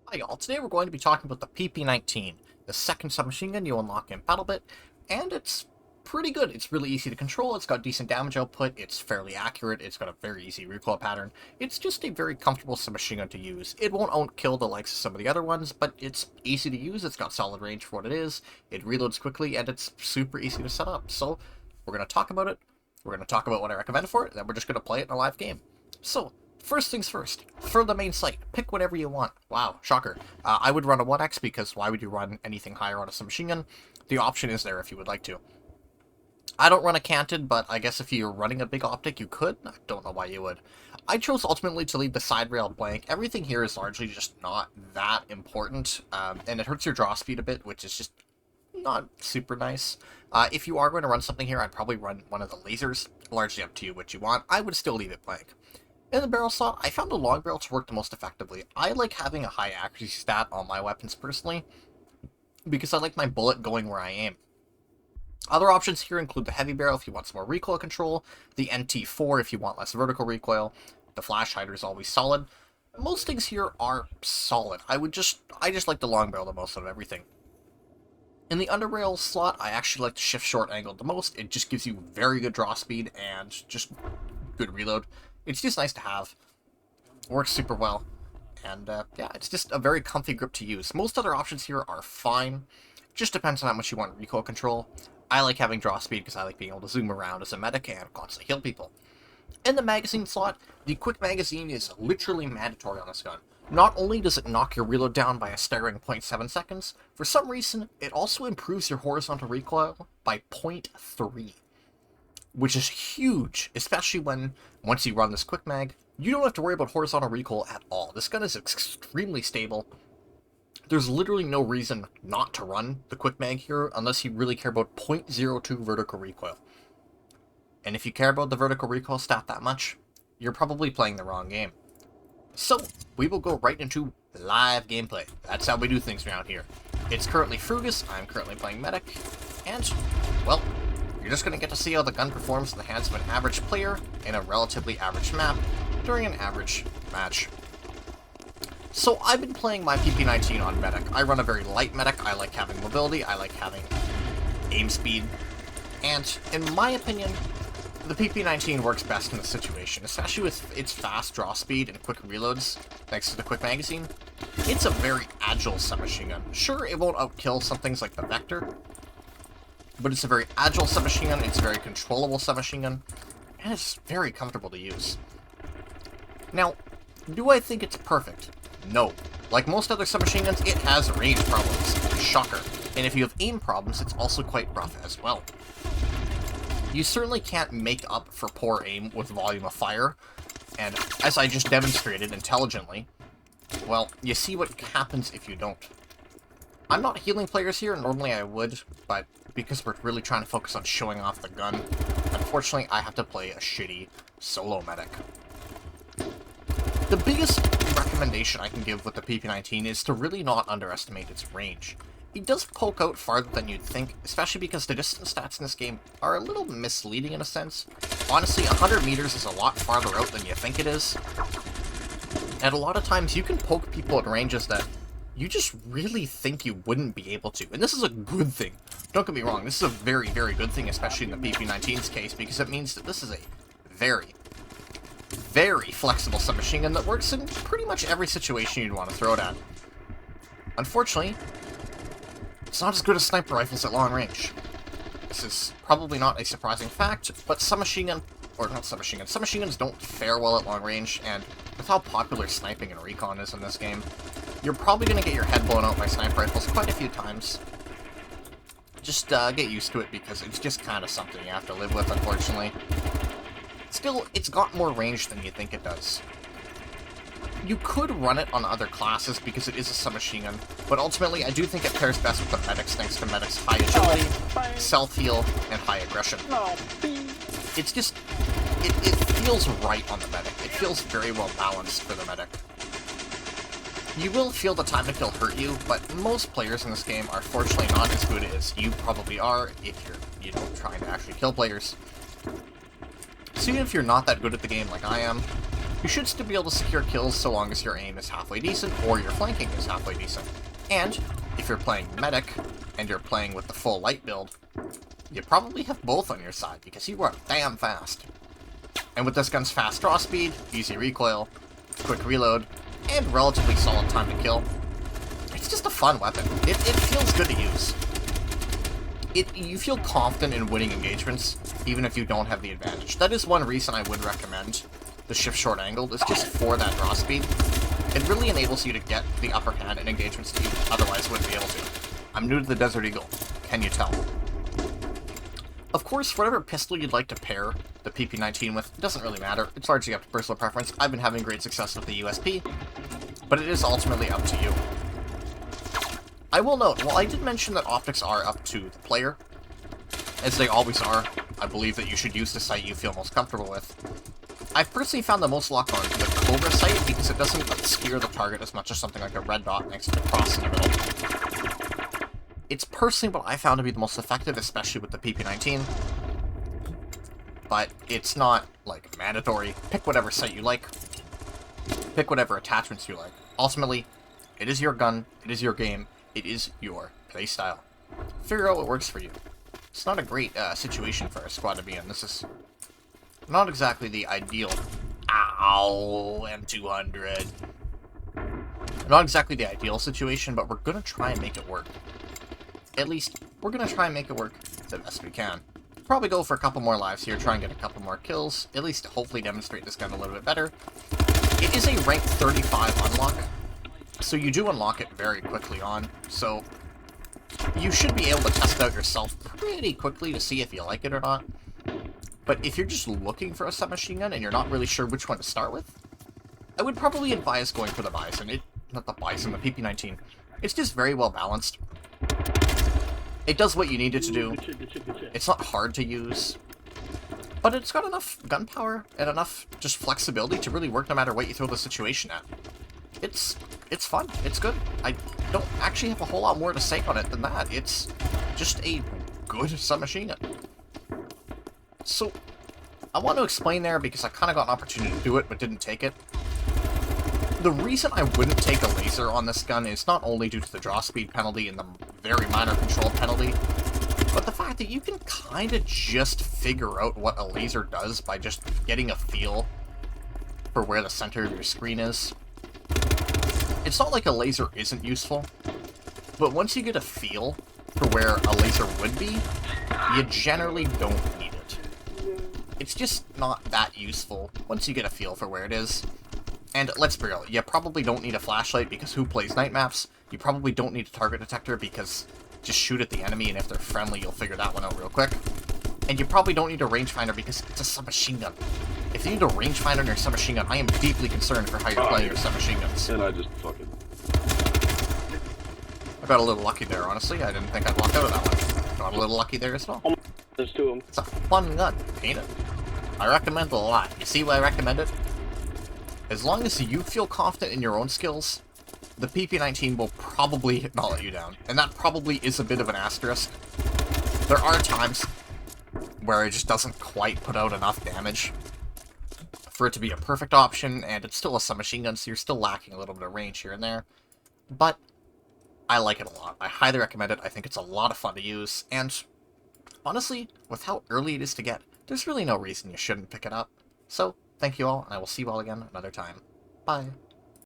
Hi y'all, today we're going to be talking about the PP19, the second submachine gun you unlock in BattleBit, and it's pretty good. It's really easy to control, it's got decent damage output, it's fairly accurate, it's got a very easy recoil pattern. It's just a very comfortable submachine gun to use. It won't outkill the likes of some of the other ones, but it's easy to use, it's got solid range for what it is, it reloads quickly, and it's super easy to set up. So, we're going to talk about it, we're going to talk about what I recommend for it, and then we're just going to play it in a live game. So, first things first, for the main sight, pick whatever you want. Wow, shocker. I would run a 1x because why would you run anything higher on a submachine gun? The option is there if you would like to. I don't run a canted, but I guess if you're running a big optic, you could. I don't know why you would. I chose ultimately to leave the side rail blank. Everything here is largely just not that important, and it hurts your draw speed a bit, which is just not super nice. If you are going to run something here, I'd probably run one of the lasers. Largely up to you what you want. I would still leave it blank. In the barrel slot, I found the long barrel to work the most effectively. I like having a high accuracy stat on my weapons personally, because I like my bullet going where I aim. Other options here include the heavy barrel if you want some more recoil control, the NT4 if you want less vertical recoil, the flash hider is always solid. Most things here are solid. I just like the long barrel the most out of everything. In the underbarrel slot, I actually like the shift short angle the most. It just gives you very good draw speed and just good reload. It's just nice to have. Works super well. And, yeah, it's just a very comfy grip to use. Most other options here are fine. Just depends on how much you want recoil control. I like having draw speed because I like being able to zoom around as a medic and constantly heal people. In the magazine slot, the quick magazine is literally mandatory on this gun. Not only does it knock your reload down by a staggering 0.7 seconds, for some reason, it also improves your horizontal recoil by 0.3. Which is huge, especially once you run this quick mag, you don't have to worry about horizontal recoil at all. This gun is extremely stable. There's literally no reason not to run the quick mag here unless you really care about 0.02 vertical recoil. And if you care about the vertical recoil stat that much, you're probably playing the wrong game. So, we will go right into live gameplay. That's how we do things around here. It's currently Frugus, I'm currently playing Medic, and, well, you're just going to get to see how the gun performs in the hands of an average player in a relatively average map during an average match. So I've been playing my PP19 on Medic. I run a very light Medic, I like having mobility, I like having aim speed, and in my opinion, the PP19 works best in this situation, especially with its fast draw speed and quick reloads, thanks to the quick magazine. It's a very agile submachine gun. Sure, it won't outkill some things like the Vector, but it's a very agile submachine gun, it's a very controllable submachine gun, and it's very comfortable to use. Now, do I think it's perfect? No. Like most other submachine guns, it has range problems. Shocker. And if you have aim problems, it's also quite rough as well. You certainly can't make up for poor aim with volume of fire, and as I just demonstrated intelligently, well, you see what happens if you don't. I'm not healing players here, normally I would, but because we're really trying to focus on showing off the gun, unfortunately I have to play a shitty solo medic. The biggest recommendation I can give with the PP19 is to really not underestimate its range. It does poke out farther than you'd think, especially because the distance stats in this game are a little misleading in a sense. Honestly, 100 meters is a lot farther out than you think it is, and a lot of times you can poke people at ranges that you just really think you wouldn't be able to. And this is a good thing. Don't get me wrong, this is a very, very good thing, especially in the PP19's case, because it means that this is a very, very flexible submachine gun that works in pretty much every situation you'd want to throw it at. Unfortunately, it's not as good as sniper rifles at long range. This is probably not a surprising fact, but submachine guns don't fare well at long range, and with how popular sniping and recon is in this game, you're probably going to get your head blown out by sniper rifles quite a few times. Just get used to it, because it's just kind of something you have to live with, unfortunately. Still, it's got more range than you think it does. You could run it on other classes because it is a submachine gun, but ultimately I do think it pairs best with the medics thanks to medics' high agility, self-heal, and high aggression. It's just, it feels right on the medic. It feels very well balanced for the medic. You will feel the time to kill hurt you, but most players in this game are fortunately not as good as you probably are if you're, trying to actually kill players. So even if you're not that good at the game like I am, You should still be able to secure kills so long as your aim is halfway decent or your flanking is halfway decent. And if you're playing medic and you're playing with the full light build, you probably have both on your side because you are damn fast. And with this gun's fast draw speed, easy recoil, quick reload, and relatively solid time to kill, it's just a fun weapon. It feels good to use. You feel confident in winning engagements, even if you don't have the advantage. That is one reason I would recommend the shift short angle, is just for that draw speed. It really enables you to get the upper hand in engagements that you otherwise wouldn't be able to. I'm new to the Desert Eagle, can you tell? Of course, whatever pistol you'd like to pair the PP19 with, it doesn't really matter. It's largely up to personal preference. I've been having great success with the USP, but it is ultimately up to you. I will note, while I did mention that optics are up to the player, as they always are, I believe that you should use the sight you feel most comfortable with. I've personally found the most lock on the Cobra sight because it doesn't obscure the target as much as something like a red dot next to the cross in the middle. It's personally what I found to be the most effective, especially with the PP19. But it's not, like, mandatory. Pick whatever sight you like. Pick whatever attachments you like. Ultimately, it is your gun, it is your game, it is your playstyle. Figure out what works for you. It's not a great situation for a squad to be in. This is not exactly the ideal... Ow! M200. Not exactly the ideal situation, but we're gonna try and make it work. At least, we're gonna try and make it work the best we can. Probably go for a couple more lives here, try and get a couple more kills, at least to hopefully demonstrate this gun a little bit better. It is a rank 35 unlock, so you do unlock it very quickly on, so you should be able to test it out yourself pretty quickly to see if you like it or not. But if you're just looking for a submachine gun and you're not really sure which one to start with, I would probably advise going for the Bison. Not the Bison, the PP19. It's just very well balanced. It does what you need it to do. It's not hard to use. But it's got enough gunpowder and enough just flexibility to really work no matter what you throw the situation at. It's fun. It's good. I don't actually have a whole lot more to say on it than that. It's just a good submachine gun. So, I want to explain there because I kind of got an opportunity to do it but didn't take it. The reason I wouldn't take a laser on this gun is not only due to the draw speed penalty and the very minor control penalty, but the fact that you can kind of just figure out what a laser does by just getting a feel for where the center of your screen is. It's not like a laser isn't useful, but once you get a feel for where a laser would be, you generally don't need it. It's just not that useful once you get a feel for where it is. And let's be real, you probably don't need a flashlight because who plays night maps? You probably don't need a target detector because just shoot at the enemy and if they're friendly you'll figure that one out real quick. And you probably don't need a rangefinder because it's a submachine gun. If you need a rangefinder on your submachine gun, I am deeply concerned for how you're playing your submachine guns. And I just fucking... I got a little lucky there, honestly. I didn't think I'd walk out of that one. Got a little lucky there as well. There's two of them. It's a fun gun, ain't it? I recommend it a lot. You see why I recommend it? As long as you feel confident in your own skills, the PP19 will probably not let you down. And that probably is a bit of an asterisk. There are times where it just doesn't quite put out enough damage for it to be a perfect option, and it's still a submachine gun, so you're still lacking a little bit of range here and there. But I like it a lot. I highly recommend it. I think it's a lot of fun to use, and honestly, with how early it is to get, there's really no reason you shouldn't pick it up. So, thank you all, and I will see you all again another time. Bye.